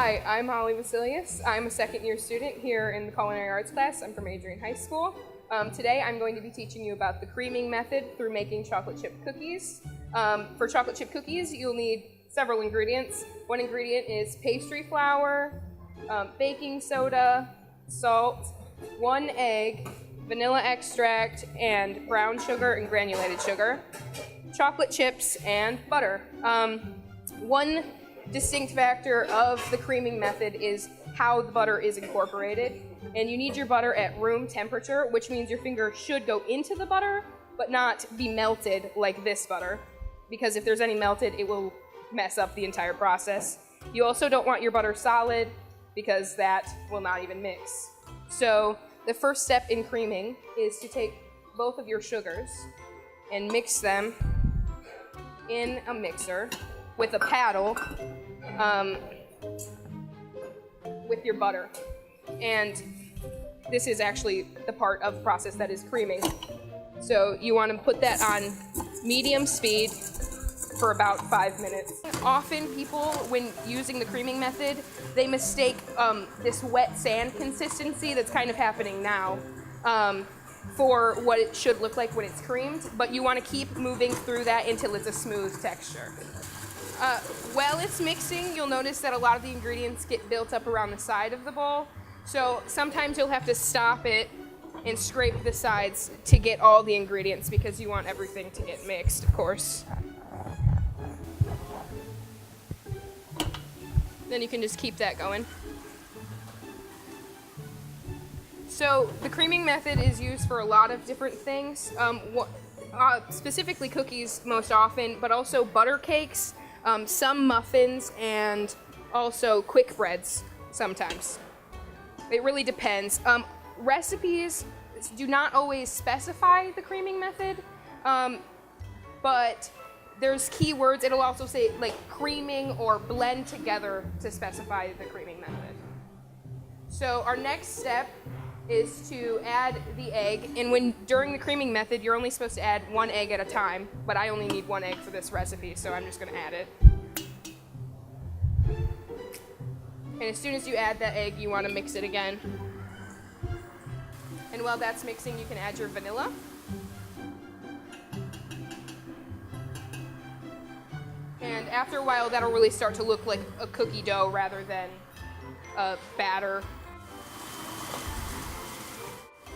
Hi, I'm Holly Vasilius. I'm a second-year student here in the Culinary Arts class. I'm from Adrian High School. Today I'm going to be teaching you about the creaming method through making chocolate chip cookies. For chocolate chip cookies, you'll need several ingredients. One ingredient is pastry flour, baking soda, salt, 1 egg, vanilla extract, and brown sugar and granulated sugar, chocolate chips, and butter. One distinct factor of the creaming method is how the butter is incorporated. And you need your butter at room temperature, which means your finger should go into the butter, but not be melted like this butter. Because if there's any melted, it will mess up the entire process. You also don't want your butter solid, because that will not even mix. So the first step in creaming is to take both of your sugars and mix them in a mixer with a paddle with your butter. And this is actually the part of the process that is creaming. So you want to put that on medium speed for about 5 minutes. Often people, when using the creaming method, they mistake this wet sand consistency that's kind of happening now for what it should look like when it's creamed, but you want to keep moving through that until it's a smooth texture. While it's mixing, you'll notice that a lot of the ingredients get built up around the side of the bowl. So sometimes you'll have to stop it and scrape the sides to get all the ingredients because you want everything to get mixed, of course. Then you can just keep that going. So the creaming method is used for a lot of different things, specifically cookies most often, but also butter cakes, some muffins, and also quick breads sometimes. It really depends. Recipes do not always specify the creaming method, but there's keywords. It'll also say like creaming or blend together to specify the creaming method. So our next step is to add the egg, and during the creaming method, you're only supposed to add 1 egg at a time, but I only need 1 egg for this recipe, so I'm just going to add it. And as soon as you add that egg, you want to mix it again. And while that's mixing, you can add your vanilla. And after a while, that'll really start to look like a cookie dough rather than a batter.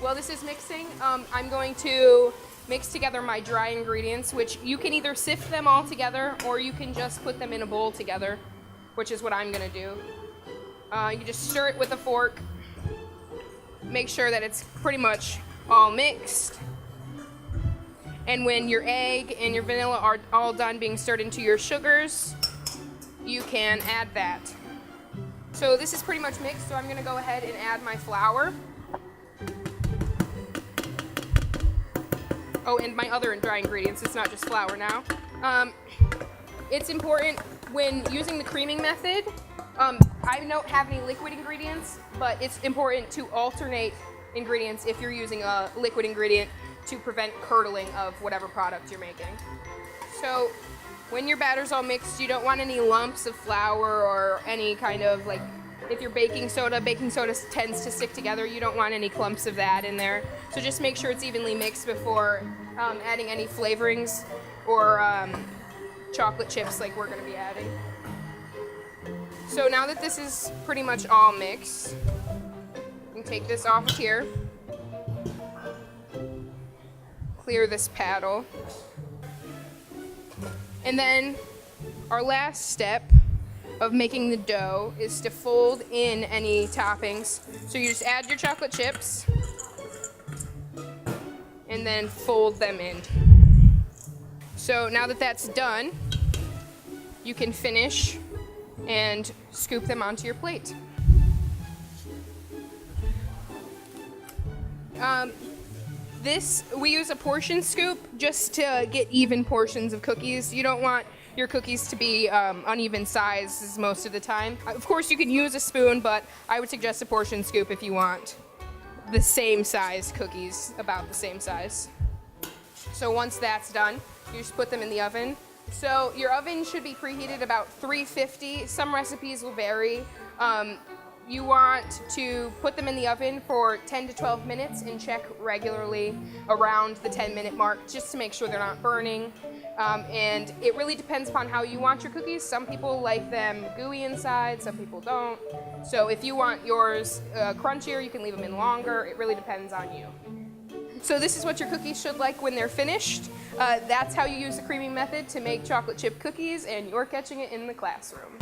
While this is mixing, I'm going to mix together my dry ingredients, which you can either sift them all together or you can just put them in a bowl together, which is what I'm going to do. You just stir it with a fork, make sure that it's pretty much all mixed. And when your egg and your vanilla are all done being stirred into your sugars, you can add that. So this is pretty much mixed, so I'm going to go ahead and add my flour. Oh, and my other dry ingredients, it's not just flour now. It's important when using the creaming method, I don't have any liquid ingredients, but it's important to alternate ingredients if you're using a liquid ingredient to prevent curdling of whatever product you're making. So when your batter's all mixed, you don't want any lumps of flour or any kind of like, if you're baking soda tends to stick together. You don't want any clumps of that in there. So just make sure it's evenly mixed before adding any flavorings or chocolate chips like we're going to be adding. So now that this is pretty much all mixed, you can take this off of here, clear this paddle, and then our last step of making the dough is to fold in any toppings. So you just add your chocolate chips and then fold them in. So now that that's done, you can finish and scoop them onto your plate. We use a portion scoop just to get even portions of cookies. You don't want your cookies to be uneven sizes most of the time. Of course, you can use a spoon, but I would suggest a portion scoop if you want the same size cookies, about the same size. So once that's done, you just put them in the oven So your oven should be preheated about 350. Some recipes will vary. You want to put them in the oven for 10 to 12 minutes and check regularly around the 10-minute mark just to make sure they're not burning. And it really depends upon how you want your cookies. Some people like them gooey inside, some people don't. So if you want yours crunchier, you can leave them in longer. It really depends on you. So this is what your cookies should like when they're finished. That's how you use the creaming method to make chocolate chip cookies, and you're catching it in the classroom.